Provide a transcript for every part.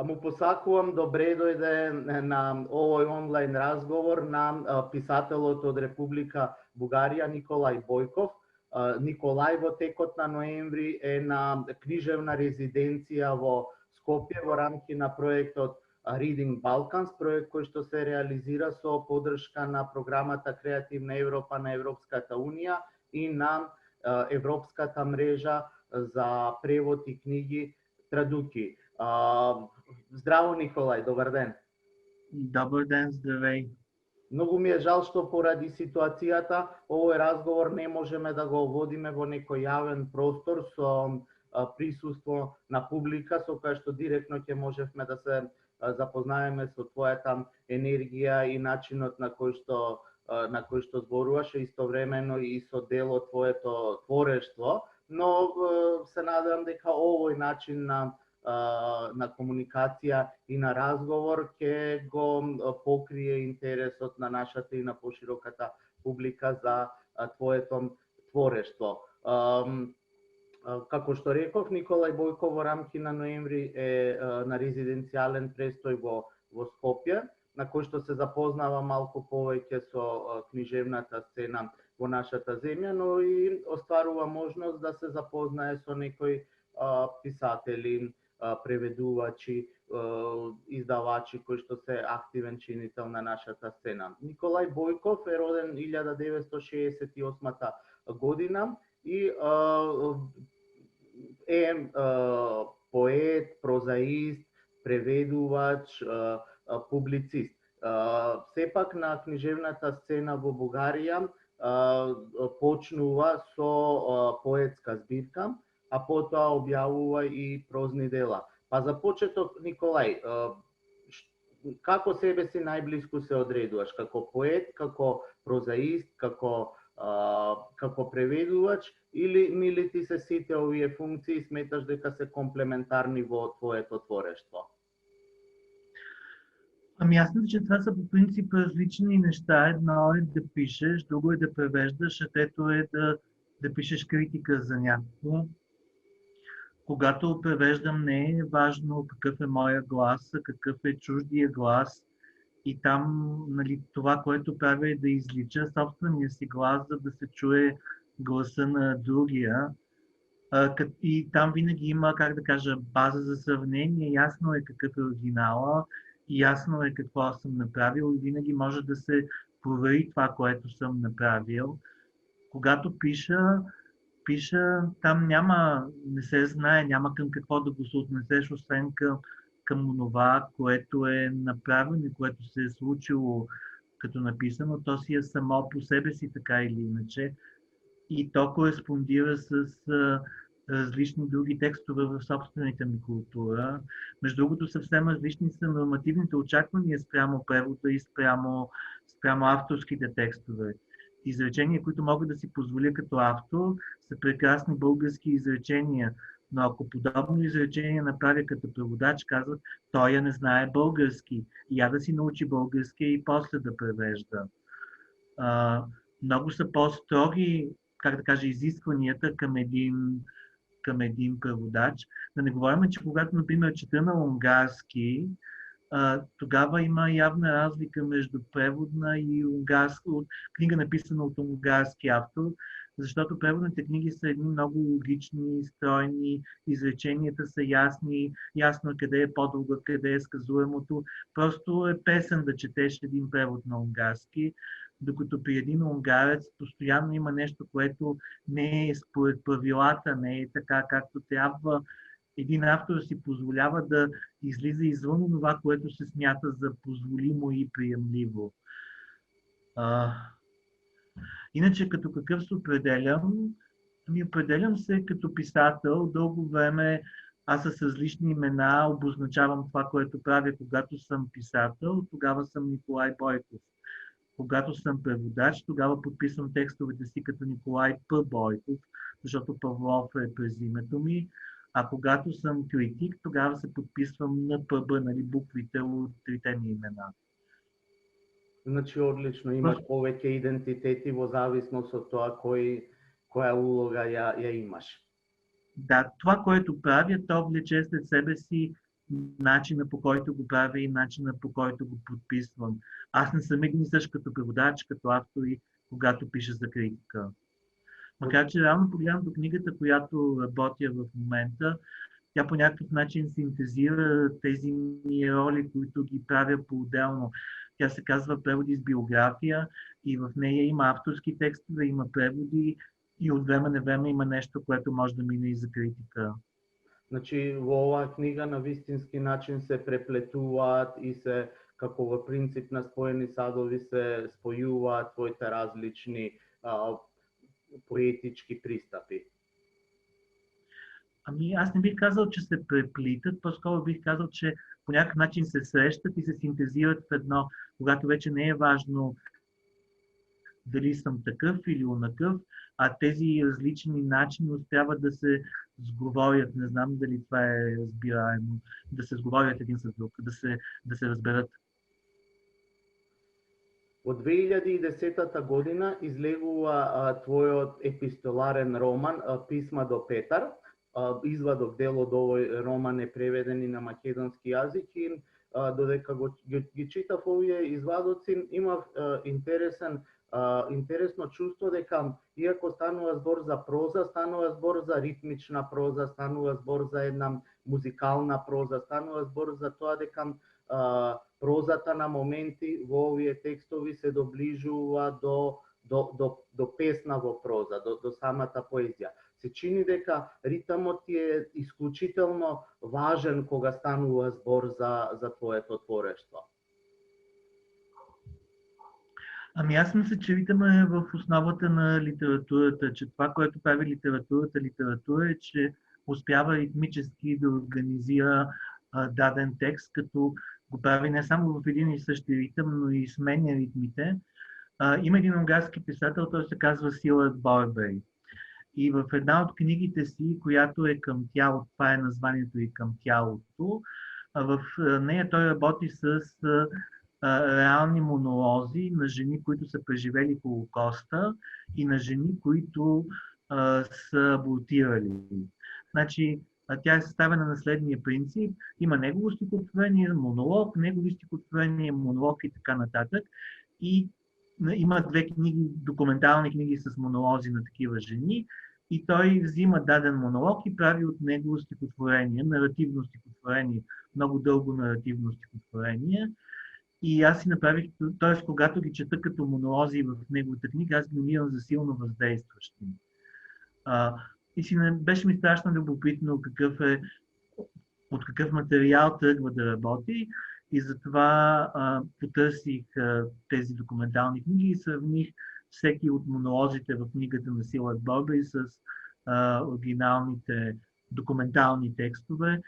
Му посакувам добре дојде на овој онлайн разговор на писателот од Република Бугарија Николај Бојков. Николај во текот на ноември е на книжевна резиденција во Скопје во рамки на проектот Reading Balkans, проект кој што се реализира со поддршка на програмата Креативна Европа на Европската Унија и на Европската мрежа за превод и книги Традуки. Здраво, Николај, добар ден. Добър ден, здравей. Многу ми е жал што поради ситуацијата овој разговор не можеме да го водиме во некој јавен простор со присуство на публика, со која што директно ќе можевме да се запознаеме со твојата енергија и начинот на кој што зборуваш, истовремено и со дел од твоето творештво, но се надевам дека овој начин на комуникација и на разговор ќе го покрие интересот на нашата и на пошироката публика за твоето творештво. Како што реков, Николај Бојков во рамки на ноември е на резиденцијален престој во Скопје, на кој што се запознава малку повеќе со книжевната сцена во нашата земја, но и остварува можност да се запознае со некои писатели, преведувачи, издавачи кои што се активен чинител на нашата сцена. Николај Бојков е роден 1968 година и е поет, прозаист, преведувач, публицист. Сепак на книжевната сцена во Бугарија почнува со поетска збирка, а потоа објавува и прозни дела. Па за почеток, Николај, како себе си најблиску се одредуваш? Како поет, како прозаист, како преведувач, или ти се сите овие функции и сметаш дека се комплементарни во твоето творештво? Ами аз мисля, че това са по принцип различни неща. Едно е да пишеш, друго е да превеждаш, а трето е да пишеш критика за някого. Когато превеждам, не е важно какъв е моя глас, а какъв е чуждия глас. И там, нали, това, което правя е да излича собствения си глас, за да се чуе гласа на другия. И там винаги има, как да кажа, база за сравнение. Ясно е какъв е оригинала, ясно е какво съм направил и винаги може да се провери това, което съм направил. Когато пиша, там не се знае, няма към какво да го се отнесеш, освен към това, което е направено и което се е случило като написано. То си е само по себе си, така или иначе. И то кореспондира с различни други текстове в собствената ми култура. Между другото, съвсем различни са нормативните очаквания спрямо превода и спрямо авторските текстове. Изречения, които мога да си позволя като автор, са прекрасни български изречения. Но ако подобно изречение направя като преводач, казват, той не знае български. Я да си научи български и после да превежда. Много са по-строги, как да кажа, изискванията към един преводач. Да не говорим, че когато, например, чета на унгарски, тогава има явна разлика между преводна и книга, написана от унгарски автор, защото преводните книги са едни много логични, стройни, изреченията са ясни, ясно е къде е по-дълго, къде е сказуемото. Просто е песен да четеш един превод на унгарски, докато при един унгарец постоянно има нещо, което не е според правилата, не е така както трябва. Един автор си позволява да излиза извън това, което се смята за позволимо и приемливо. Иначе като какъв се определям? Определям се като писател. Дълго време аз с различни имена обозначавам това, което правя, когато съм писател. Тогава съм Николай Бойков. Когато съм преводач, тогава подписвам текстовете си като Николай П. Бойков, защото Павлов е през името ми. А когато съм критик, тогава се подписвам на ПБ, нали, буквите от трите ми имена. Значи, одлично, имаш повеќе идентитети во зависност од тоа која улога ја имаш. Да, това, което правя, то влече след себе си начина по който го правя и начина по който го подписвам. Аз не съм един и същ като преводач, като автор и когато пиша за критика. Макар че реално погледнато книгата, която работя в момента, тя по някакъв начин синтезира тези ми роли, които ги правя по-отделно. Тя се казва Преводи с биография и в нея има авторски текстове, има преводи и от време на време има нещо, което може да мине и за критика. Значи во оваа книга на вистински начин се преплетуваат и се, како во принцип на споени садови, се спојуваат твоите различни поетички пристапи. Ами аз не бих казал, че се преплитат, по-скоро бих казал, че по някакъв начин се срещат и се синтезират в едно, когато вече не е важно дали съм такъв или онакъв, а тези различни начини успяват да се сговорят, не знам дали това е разбираемо, да се сговорят един с друг, да се разберат. Во 2010 година излегува твојот епистоларен роман Писма до Петар. Извадок дел од овој роман е преведен и на македонски јазик и додека ги читав овие извадоци, имав интересно чувство дека иако станува збор за проза, станува збор за ритмична проза, станува збор за една музикална проза, станува збор за тоа дека прозата на моменти во овие текстови се доближува до песна во проза, до самата поезија. Се чини дека ритмот е исклучително важен кога станува збор за твоето творештво. Ами аз мисля, че ритъмът е в основата на литературата, че това, което прави литература е, че успява ритмически да организира даден текст, като го прави не само в един и същи ритъм, но и сменя ритмите. Има един унгарски писател, той се казва Силът Борбей. И в една от книгите си, която е Към тялото, това е названието и Към тялото, в нея той работи с реални монолози на жени, които са преживели Холокоста и на жени, които са абортирали. Значи, тя е съставена на следния принцип. Има негово стихотворение, монолог, негови стихотворение, монолог и така нататък. И има две книги, документални книги с монолози на такива жени. И той взима даден монолог и прави от него стихотворение, наративно стихотворение, много дълго наративно стихотворение. И аз си направих, т.е. когато ги чета като монолози в неговата книга, аз ги намирам за силно въздействащи. И беше ми страшно любопитно от какъв материал тръгва да работи. И затова потърсих тези документални книги и сравних всеки от монолозите в книгата на Силът Борбей с оригиналните документални текстове.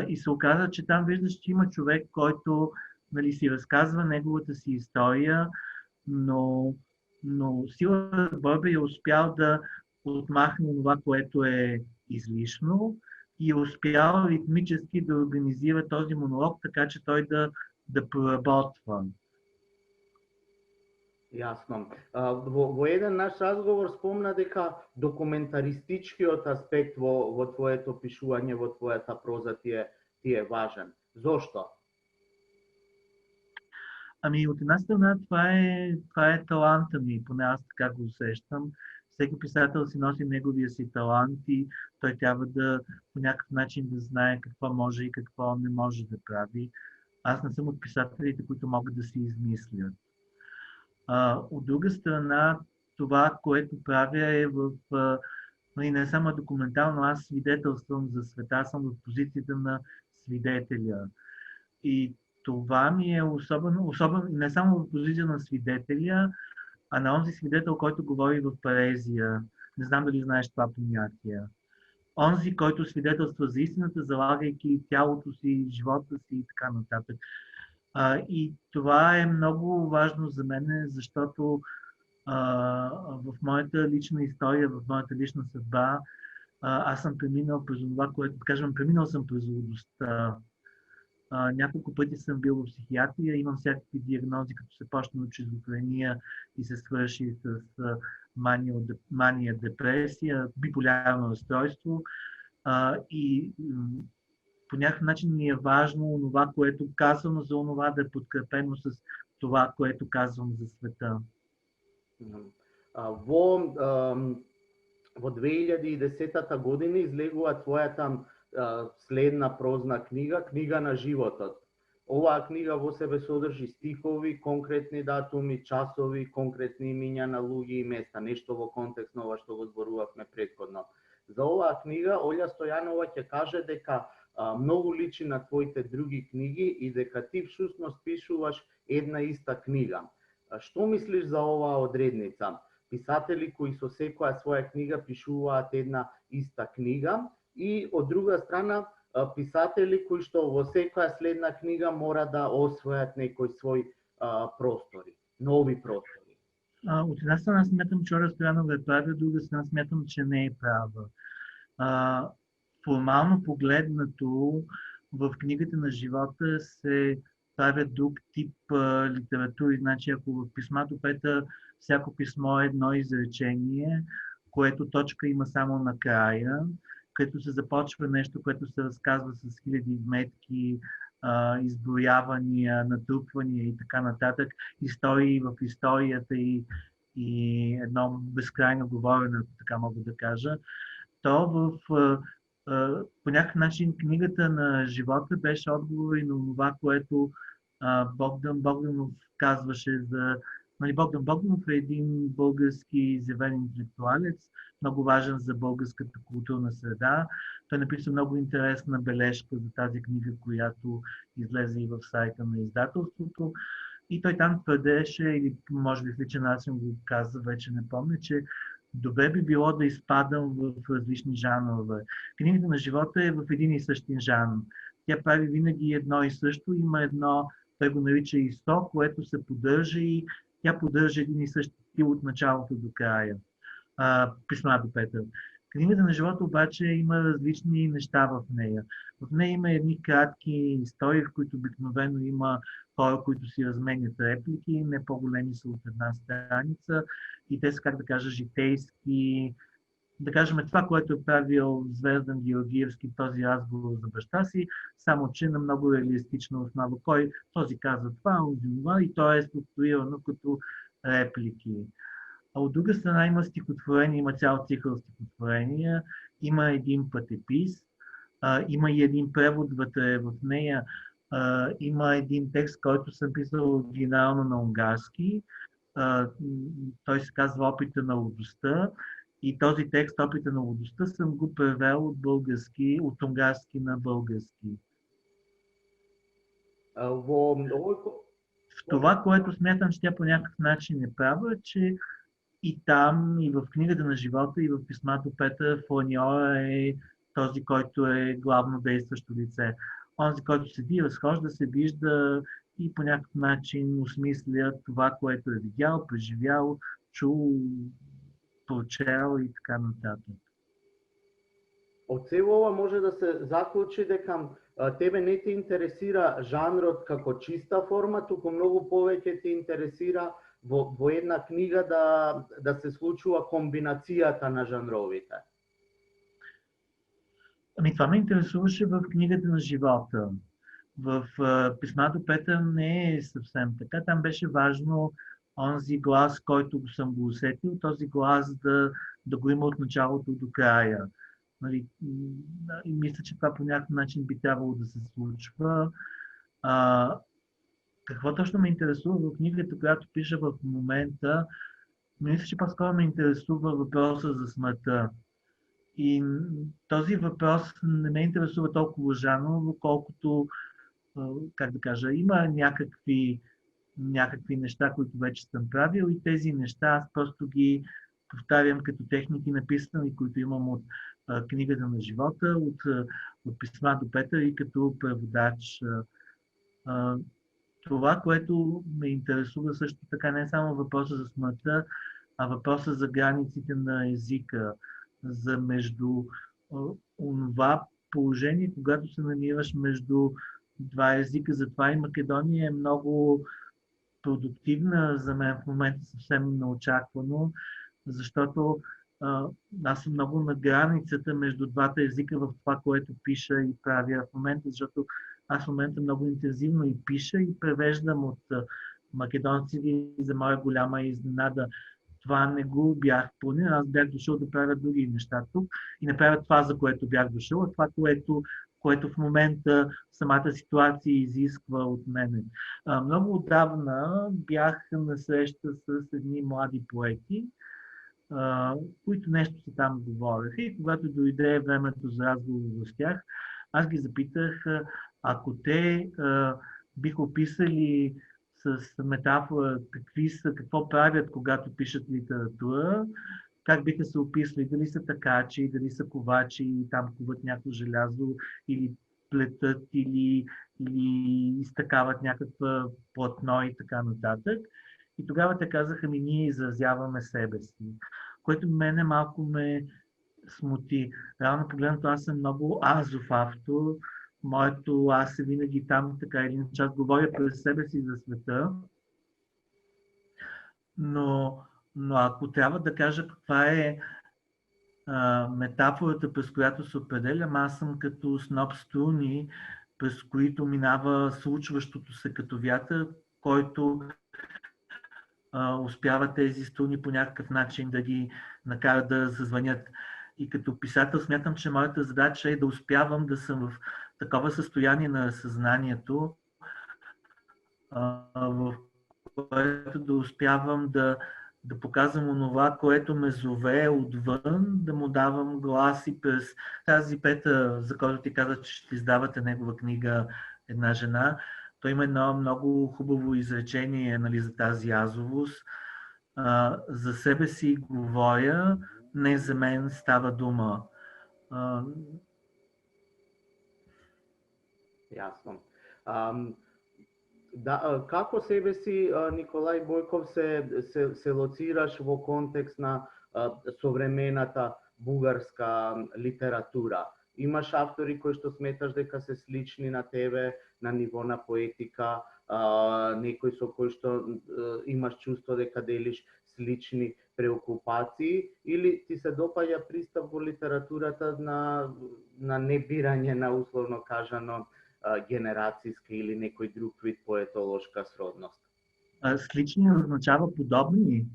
И се оказа, че там виждаш, че има човек, който си разказва неговата си история, но Силът Борбей е успял да отмахне това, което е излишно и е успял ритмически да организира този монолог, така че той да проработва. Јасно. Во еден наш разговор спомна дека документаристичкиот аспект во твоето пишување, во твојата проза ти е важен. Зошто? Ами от една страна това е таланта ми, поне аз така го усещам. Всеки писател си носи неговия си талант и той трябва да по някакъв начин да знае какво може и какво не може да прави. Аз не съм от писателите, които могат да си измислят. От друга страна, това, което правя е не само документално, аз свидетелствам за света, аз съм в позицията на свидетеля. И това ми е особено не само в позиция на свидетеля, а на онзи свидетел, който говори в парезия. Не знам дали знаеш това понятие. Онзи, който свидетелства за истината, залагайки тялото си, живота си и така нататък. И това е много важно за мен, защото в моята лична история, в моята лична съдба, аз съм преминал през това, което, преминал съм през лудостта. Няколко пъти съм бил в психиатрия, имам всякакви диагнози, като се почна от шизофрения и се свърши с мания, депресия, биполярно разстройство. И по някакъв начин ми е важно това, което казвам за онова, да е подкрепено с това, което казвам за света. Во, во 2010 година излегува твојата следна прозна книга, Книга на животот. Оваа книга во себе содржи стихови, конкретни датуми, часови, конкретни имиња на луѓе и места, нешто во контекст на ова што го зборувавме претходно. За оваа книга Олја Стојанова ќе каже дека многу личи на твоите други книги и дека ти всушност пишуваш една иста книга. Што мислиш за оваа одредница? Писатели кои со секоја своја книга пишуваат една иста книга и од друга страна писатели кои што во секоја следна книга мора да освојат некој свој простори, нови простори. От една страна смятам, че Оля Стоянова е права, от друга страна смятам, че не е права. Формално погледнато, в книгата на живота се правят друг тип литератури. Значи, ако в писмото Петър всяко писмо е едно изречение, което точка има само накрая, като се започва нещо, което се разказва с хиляди вметки, изброявания, натрупвания и така нататък, истории в историята и едно безкрайно говорене, ако така мога да кажа, то по някакъв начин книгата на живота беше отговор и на това, което Богдан Богданов казваше за... Богдан Богданов е един български изявен интелектуалец, много важен за българската културна среда. Той написа много интересна бележка за тази книга, която излезе и в сайта на издателството. И той там твърдеше, или може би в личен начин го каза, вече не помня, че добре би било да изпадам в различни жанрове. Книгата на живота е в един и същи жанр. Тя прави винаги едно и също. Има едно, той го нарича ИСО, което се поддържа и тя поддържа един и същи стил от началото до края. Писма до Петър. Книгата на живота обаче има различни неща в нея. В нея има едни кратки истории, в които обикновено има хора, които си разменят реплики, не по-големи са от една страница и те са, как да кажа, житейски. Да кажем това, което е правил Звездан Георгиевски в този разговор за баща си, само че на много реалистична основа. Кой този казва това, и то е структурирано като реплики. А от друга страна има стихотворение, има цял цикъл стихотворения, има един пътепис, има и един превод вътре в нея, има един текст, който съм писал оригинално на унгарски, той се казва Опита на лудостта и този текст Опита на лудостта съм го превел от български, от унгарски на български. В това, което смятам, че тя по някакъв начин е права, че и там, и в книгата на живота, и в писмато Петър фланьора е този, който е главно действащо лице. Онзи, който седи, разхожда се, вижда и по някакъв начин осмисля това, което е видял, преживял, чул, прочел и така нататък. Од цело ова може да се заклучи дека тебе не те интересира жанрот како чиста форма, туку многу повеќе те интересира во една книга да се случува комбинацијата на жанровите. Ами това ме интересуваше в книгата на живота. В писмато Петър не е съвсем така. Там беше важно онзи глас, който съм го усетил, този глас да го има от началото до края. Нали, и мисля, че това по някакъв начин би трябвало да се случва. Какво точно ме интересува в книгата, която пиша в момента? Мисля, че по-скоро ме интересува въпроса за смъртта. И този въпрос не ме интересува толкова жанрово, колкото, как да кажа, има някакви неща, които вече съм правил и тези неща аз просто ги повтарям като техники написани, които имам от книгата на живота, от писма до Петър и като преводач. Това, което ме интересува също така, не само въпроса за смъртта, а въпроса за границите на езика, за между това положение, когато се намираш между два езика. Затова и Македония е много продуктивна за мен в момента, съвсем неочаквано, защото аз съм много на границата между двата езика в това, което пиша и правя в момента, защото аз в момента много интензивно и пиша и превеждам от македонци и за моя голяма изненада. Това не го бях планирал. Аз бях дошъл да правя други неща тук и не правя това, за което бях дошъл, а това, което в момента самата ситуация изисква от мене. Много отдавна бях на среща с едни млади поети, които нещо се там говореха и когато дойде времето за разговор с тях, аз ги запитах, ако те биха описали с метафора какво правят, когато пишат литература, как биха се описали, дали са такачи, дали са ковачи и там куват някакво желязо или плетат или изтъкават някаква платно и така нататък. И тогава те казаха ми, ние изразяваме себе си, което мене малко ме смути. Реално погледнато аз съм много азов автор, моето аз е винаги там, така или иначе, аз говоря през себе си за света, но ако трябва да кажа каква е метафората, през която се определям, аз съм като сноп струни, през които минава случващото се като вятър, който успява тези струни по някакъв начин да ги накарат да зазвънят. И като писател смятам, че моята задача е да успявам да съм в такова състояние на съзнанието, в което да успявам да показвам онова, което ме зове отвън, да му давам глас и през тази Петър, за който ти каза, че ще издавате негова книга "Една жена". Той има едно много хубаво изречение, нали, за тази азовост. За себе си говоря, не за мен става дума. Јасно. Да, како себе си, Николај Бојков, се лоцираш во контекст на современата бугарска литература? Имаш автори кои што сметаш дека се слични на тебе на ниво на поетика, некои со кои што имаш чувство дека делиш слични преокупации, или ти се допаѓа пристап во литературата на небирање на, условно кажано, генерацијска или некој друг вид поетолошка сродност? Слични означава подобни?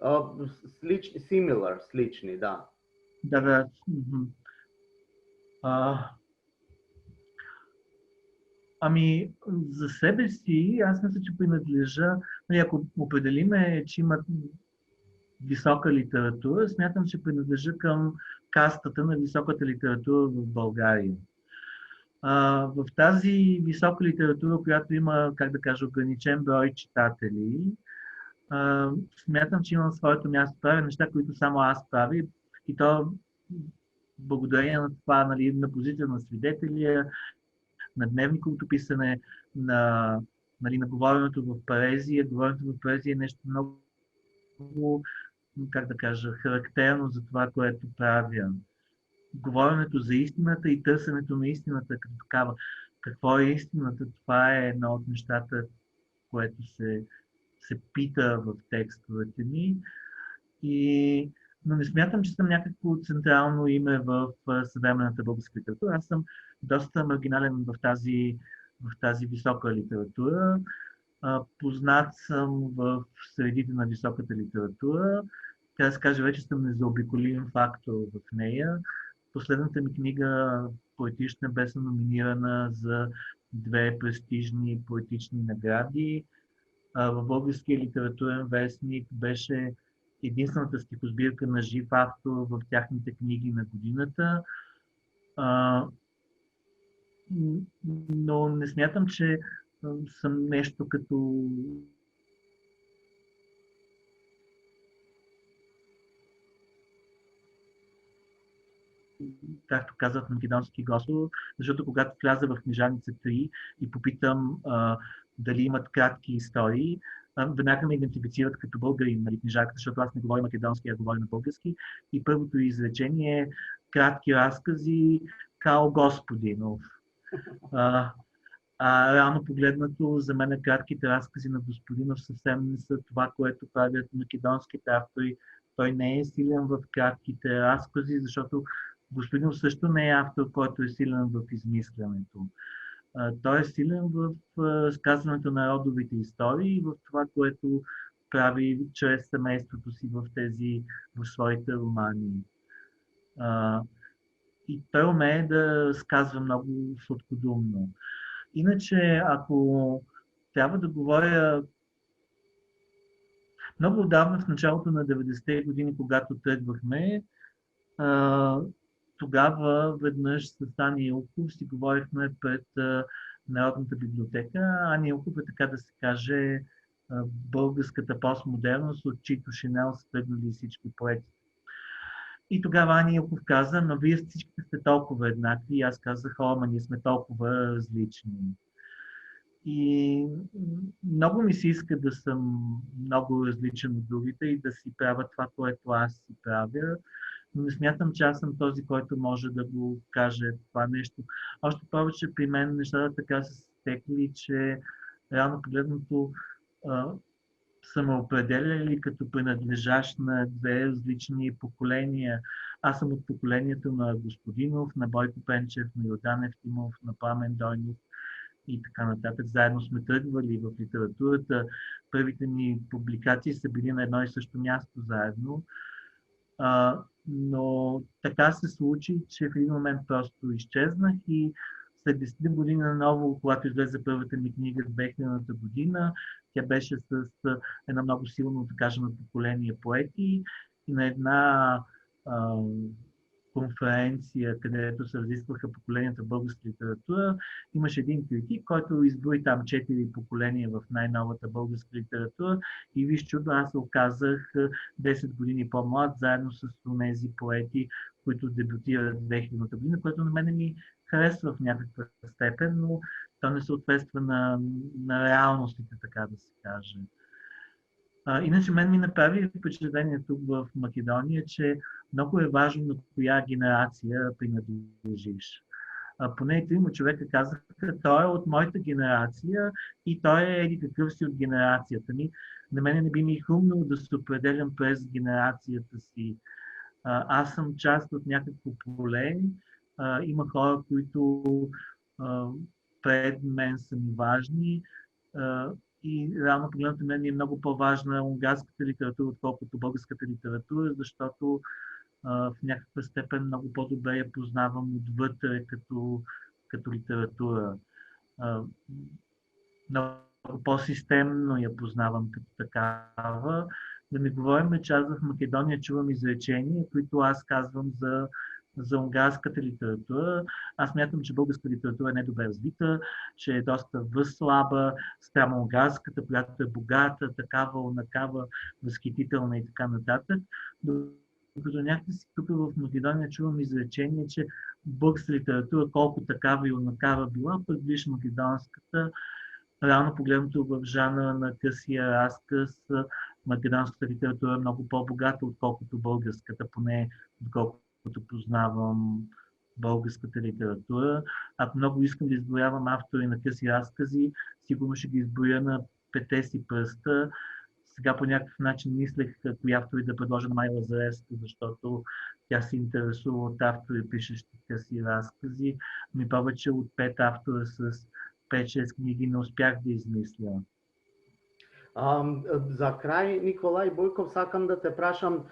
Similar, слични, да. Да. Ами, за себе си, аз мисля, че принадлежа, ако определиме, че има висока литература, смятам, че принадлежа към кастата на високата литература в България. В тази висока литература, която има, как да кажа, ограничен брой читатели, смятам, че имам своето място, правя неща, които само аз правя, и то благодарение на това, нали, на позиция на свидетеля, на дневниковото писане, на говоренето в поезия. Говоренето в поезия е нещо много, как да кажа, характерно за това, което правя. Говоренето за истината и търсенето на истината като такава. Какво е истината? Това е едно от нещата, което се пита в текстовете ми. Но не смятам, че съм някакво централно име в съвременната българска литература. Аз съм доста маргинален в тази висока литература. Познат съм в средите на високата литература. Така да се каже, вече съм незаобиколим фактор в нея. Последната ми книга "Поетична" беше номинирана за 2 престижни поетични награди. В Българския литературен вестник беше единствената стихосбирка на жив автор в тяхните книги на годината. Но не смятам, че съм нещо като както казват македонски Господ, защото когато вляза в книжарница 3 и попитам дали имат кратки истории, веднага ме идентифицират като българин, нали, книжарката, защото аз не говоря македонски, а говоря на български. И първото изречение е кратки разкази као Господинов. Реално погледнато, за мен кратките разкази на Господинов съвсем не са това, което правят македонските автори Той не е силен в кратките разкази, защото Господинов също не е автор, който е силен в измислянето. Той е силен в сказването на родовите истории и в това, което прави чрез семейството си в своите романи. И той умее да сказва много сладкодумно. Иначе, ако трябва да говоря много отдавна, в началото на 90-те години, когато тръгвахме, тогава веднъж с Ани Илков си говорихме пред Народната библиотека. Ани Илков е, така да се каже, българската постмодерност, от чието шинел са тръгнали всички проекти. И тогава Ани Илков каза, но вие всичките сте толкова еднакви. И аз казах, ама ние сме толкова различни. И много ми се иска да съм много различен от другите и да си правя това, което аз си правя. Но не смятам, че аз съм този, който може да го каже това нещо. Още повече при мен нещата така са стекли, че реално погледнато са ме определяли като принадлежащ на две различни поколения. Аз съм от поколението на Господинов, на Бойко Пенчев, на Йордан Евтимов, на Пламен Дойнов и така нататък. Заедно сме тръгвали в литературата. Първите ни публикации са били на едно и също място заедно. Но така се случи, че в един момент просто изчезнах и след 10 години наново, когато излезе първата ми книга 2000-та година, тя беше с едно много силно, да кажем, поколение поети и на една конференция, където се разискваха поколенията в българска литература, имаше един критик, който изброи там 4 поколения в най-новата българска литература и виж чудо, аз се оказах 10 години по-млад, заедно с тези поети, които дебютират в 2000 година, което на мен ми харесва в някаква степен, но то не съответства на реалностите, така да се каже. Иначе мен ми направи впечатление тук в Македония, че много е важно на коя генерация принадлежиш. Поне 3 човека казаха, той е от моята генерация и той е еди какъв си от генерацията ми. На мене не би ми хрумнало да се определям през генерацията си. Аз съм част от някакво поле. Има хора, които пред мен са ми важни. И реално погледнато мен е много по-важна унгарската литература, отколкото българската литература, защото в някаква степен много по-добре я познавам отвътре като литература. Много по-системно я познавам като такава. Да не говорим, че аз в Македония чувам изречения, които аз казвам за унгарската литература. Аз мятам, че българска литература е недобре развита, че е доста възслаба, спрямо унгарската, която е богата, такава, онакава, възхитителна и така нататък. Докато някакси тук в Македония чувам изречение, че българска литература колко такава и онакава била, пък виж македонската, реално погледнато в жанра на късия разказ, македонската литература е много по-богата, отколкото българската, поне доколкото познавам българската литература. Ако много искам да изброявам автори на къси разкази, сигурно ще ги изброя на 5 си пръста. Сега по някакъв начин мислех кои автори да предложа на Майя Лазаревска, защото тя се интересува от автори, пишещи къси разкази. Ми повече от 5 автора с 5-6 книги не успях да измисля. За крај, Николај Бојков, сакам да те прашам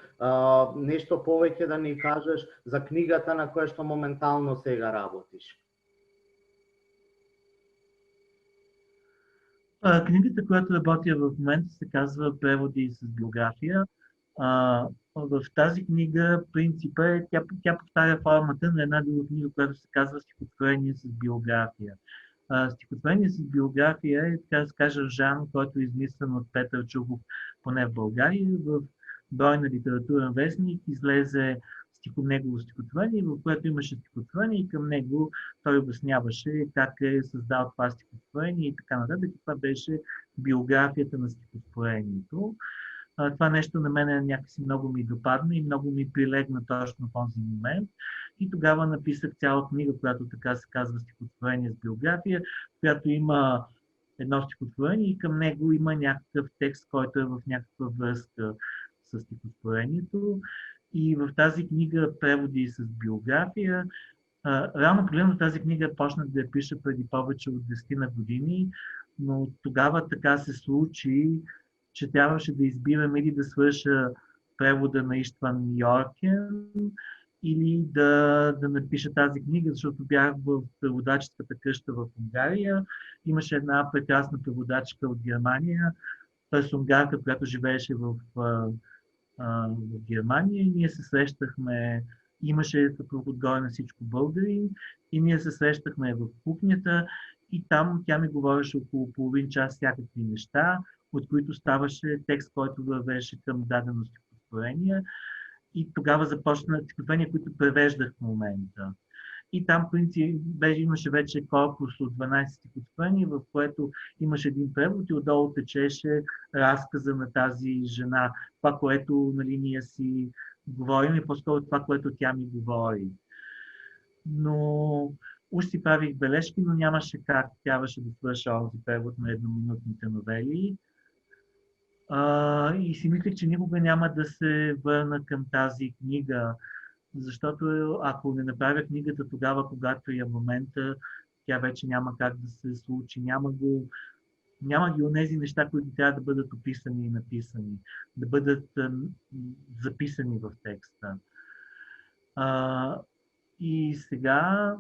нешто повеќе да ни кажеш за книгата на која што моментално сега работиш. Книгата, която работя в момента, се казва Преводи с биография. В тази книга принципа е, тя повтаря формата на една друга книга, която се казва Стихотворение с биография. Стихотворение с биография е, така да се каже, жанр, който е измислен от Петър Чухов, поне в България. В брой на литературен вестник излезе негово стихотворение, в което имаше стихотворение и към него той обясняваше как е създал това стихотворение и така нататък. Това беше биографията на стихотворението. Това нещо на мен някакси много ми допадна и много ми прилегна точно в този момент. И тогава написах цяла книга, която така се казва Стихотворение с биография, която има едно стихотворение и към него има някакъв текст, който е в някаква връзка с стихотворението. И в тази книга преводи с биография. Реално погледно тази книга почнах да я пиша преди повече от 10 на години, но тогава така се случи, че трябваше да избирам или да свърша превода на Иштван Йоркен, или да напиша тази книга, защото бях в преводаческата къща в Унгария. Имаше една прекрасна преводачка от Германия, т.е. унгарка, която живееше в Германия, и ние се срещахме, имаше съпруг отгоре на всичко българин, и ние се срещахме в кухнята, и там тя ми говореше около половин час всякакви неща, от които ставаше текст, който вървеше към дадено стихотворение. И тогава започна стихотворения, които превеждах в момента. И там, в принцип, имаше вече корпус от 12 стихотворения, в което имаше един превод и отдолу течеше разказа на тази жена. Това, което, нали, ние си говорим, и по-скоро това, което тя ми говори. Но уж си правих бележки, но нямаше как. Трябваше да свърша този превод на едноминутните новели. И си мислех, че никога няма да се върна към тази книга, защото ако не направя книгата тогава, когато е момента, тя вече няма как да се случи. Няма ги онези неща, които трябва да бъдат описани и написани, да бъдат записани в текста. И сега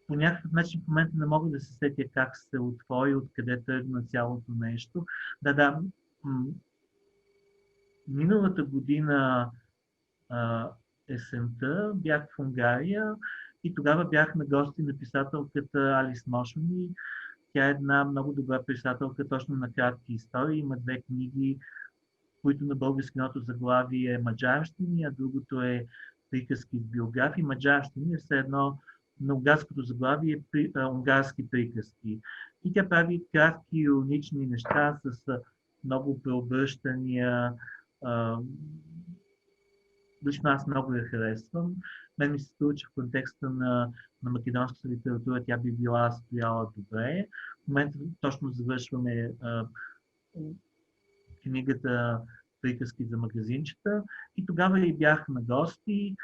по някакъв начин в момента не мога да се сетя как се отвори, откъде тръгна цялото нещо. Да, миналата година есента бях в Унгария и тогава бях на гости на писателката Алис Мошони. Тя е една много добра писателка точно на кратки истории. Има 2 книги, които на българското заглавие е Маджарщини, а другото е Приказки с биографии. Маджарщини е все едно на унгарското заглавие унгарски приказки. И тя прави кратки, иронични неща с много преобръщания. Лично аз много я харесвам. Мен ми се струва, че в контекста на македонската литература тя би била стояла добре. В момента точно завършваме книгата Приказки за магазинчета и тогава и бях на гости.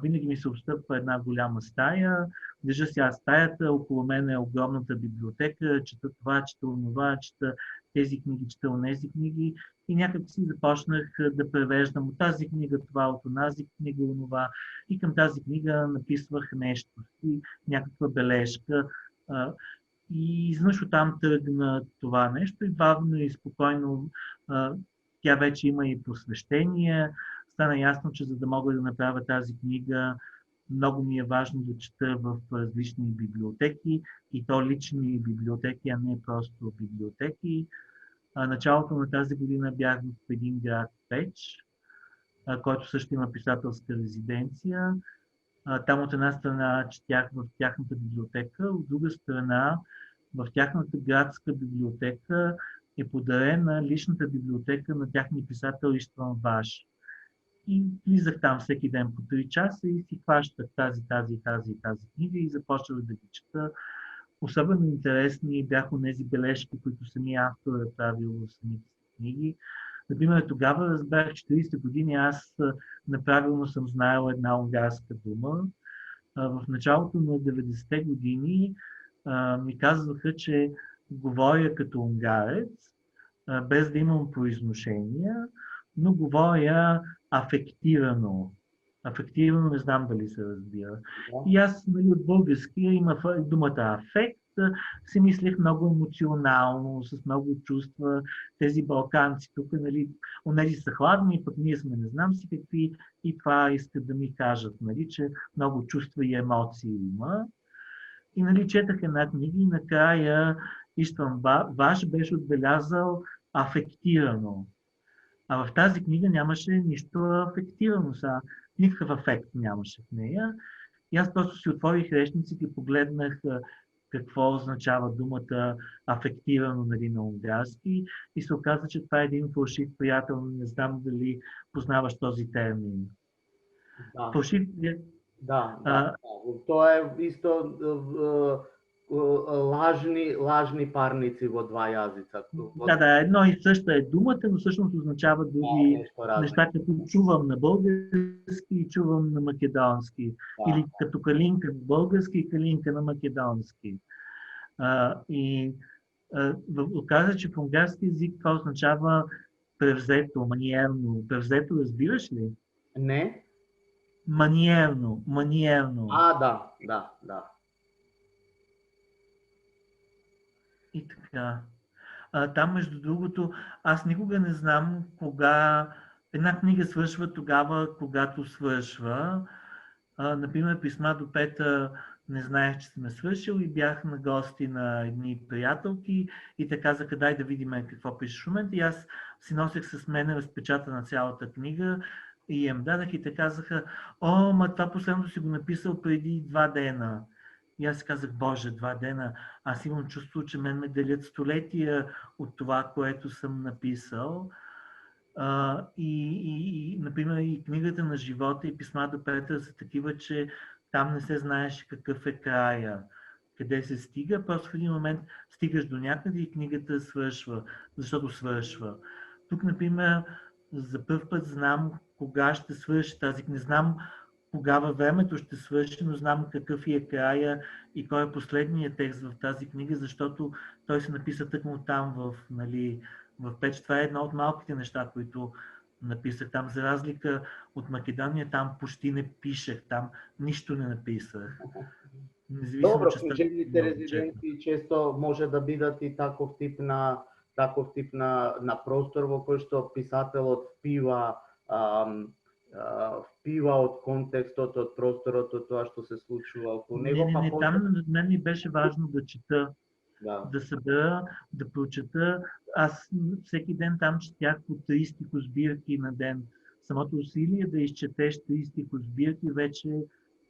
Винаги ми се отстъпва една голяма стая. Държа сега стаята, около мен е огромната библиотека, чета това, чета онова, чета тези книги, чета онези книги. И някак си започнах да превеждам от тази книга това, от онази книга онова. И към тази книга написвах нещо си, някаква бележка. И изведнъж оттам тръгна това нещо и бавно и спокойно тя вече има и посвещение. Стана ясно, че за да мога да направя тази книга, много ми е важно да чета в различни библиотеки, и то лични библиотеки, а не просто библиотеки. Началото на тази година бях в един град Печ, който също има писателска резиденция. Там от една страна четях в тяхната библиотека, от друга страна в тяхната градска библиотека е подарена личната библиотека на тяхния писател Иштван Ваш. И влизах там всеки ден по 3 часа и си хващах тази книга и започнах да ги чета. Особено интересни бяха тези бележки, които самия автор е правил в самите книги. Например, тогава разбрах, 40 години аз неправилно съм знаел една унгарска дума. В началото на 90-те години ми казваха, че говоря като унгарец, без да имам произношения, но говоря афектирано. Афектирано не знам дали се разбира. И аз, нали, от българския има думата афект, си мислех много емоционално, с много чувства. Тези балканци тук, нали, онези са хладни, пък ние сме не знам си какви, и това искат да ми кажат, нали, че много чувства и емоции има. И, нали, четах една книга и накрая Иштван Ваш беше отбелязал афектирано. А в тази книга нямаше нищо афектирано. Никакъв афект нямаше в нея. И аз просто си отворих речниците и погледнах какво означава думата афектирано, нали, на унгарски. И се оказа, че това е един фалшив приятел. Не знам дали познаваш този термин. Да. Фалшив... Да. Тоа е исто лажни парници во два јазица. Да, едно и също е думата, но всъщност означава други Нешто различно. неща, като чувам на български и чувам на македонски. Или като калинка на български и калинка на македонски. Оказа, че в унгарски език това означава превзето, маниерно. Превзето разбираш ли? Не. Маниерно. Да. И така. Там, между другото, аз никога не знам кога една книга свършва тогава, когато свършва. Например, Писма до Петър не знаех, че сме свършил и бях на гости на едни приятелки и те казаха, дай да видим какво пишеш в момента. И аз си носех с мен разпечата на цялата книга и им дадах и те казаха, това последното си го написал преди 2 дена. И аз си казах, Боже, 2 дена, аз имам чувство, че мен ме делят столетия от това, което съм написал. Например, и книгата на живота и Писма до Петър са такива, че там не се знаеше какъв е края, къде се стига, просто в един момент стигаш до някъде и книгата свършва, защото свършва. Тук, например, за първ път знам кога ще свърши тази книга. Не знам кога във времето ще свърши, но знам какъв е края и кой е последният текст в тази книга, защото той се написа тъкмо там в Печ. Това е едно от малките неща, които написах там. За разлика от Македония, там почти не пишех, там нищо не написах. Добро, книжевните резиденции често може да бидат и таков тип на простор во кој што писателот впива од контекстот, од просторот, од тоа што се случува околу него. Там на мен ми беше важно да чета, да събера, да прочета. Аз всеки ден там четях по 3 стихосбирки на ден. Самото усилие да изчетеш 3 стихосбирки вече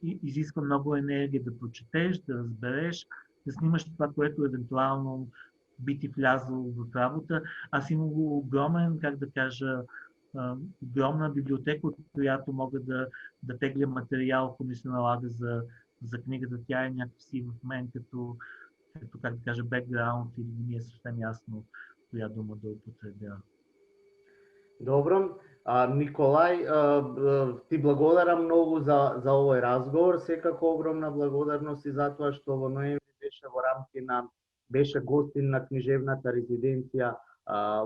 изисква много енергия да прочетеш, да разбереш, да снимаш това, което евентуално би ти влязло в работа. Аз имам огромен, огромна библиотека, от която мога да тегля материал, ако ми се налага за книгата. Тя е някакси в мен като бекграунд или не ми е съвсем ясно коя дума да употребя. Добро. Николај, ти благодарам многу за овој разговор. Секако огромна благодарност и за тоа што во ноември беше гостин на книжевната резиденција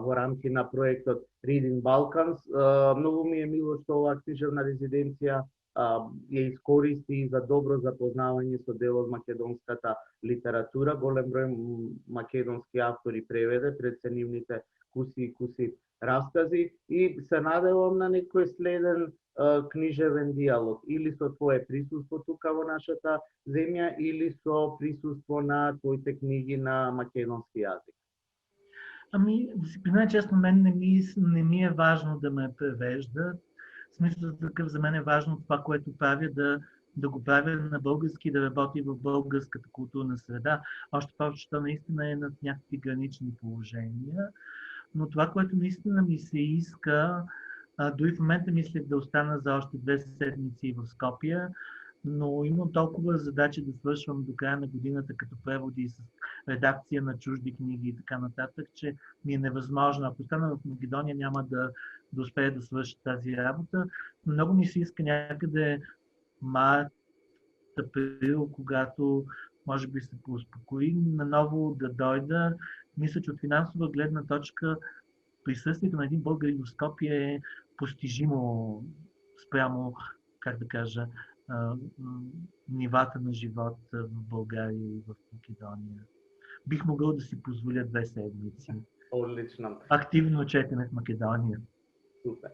во рамки на проектот Reading Balkans. Многу ми е мило што оваа книжевна резиденција ја искористи за добро запознавање со дел од македонската литература. Голем број македонски автори преведе преценивните куси раскази и се надевам на некој следен книжевен диалог или со твое присуство тука во нашата земја или со присуство на твоите книги на македонски јазик. Да си призная честно, мен не ми е важно да ме превеждат. В смисъл такъв, за мен е важно това, което правя, да го правя на български, да работи в българската културна среда. Още повече, че то наистина е над някакви гранични положения. Но това, което наистина ми се иска, дори в момента мислех да остана за още 2 седмици в Скопие, но имам толкова задачи да свършвам до края на годината като преводи с редакция на чужди книги и така нататък, че ми е невъзможно. Ако остана в Македония, няма да успея да свърша тази работа. Много ми се иска някъде март, април, когато може би се поуспокои, наново да дойда. Мисля, че от финансова гледна точка присъствието на един българин в Скопие е постижимо спрямо, нивата на живот в България и в Македония. Бих могъл да си позволя 2 седмици. Отлично. Активно четене в Македония. Супер.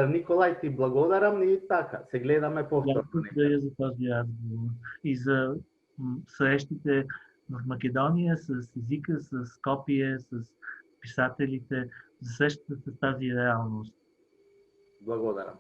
Николај, ти благодарам и така, се гледаме повторно. Благодаря за този разговор и за срещите в Македония с езика, с Скопие, с писателите, за срещата с тази реалност. Благодарам.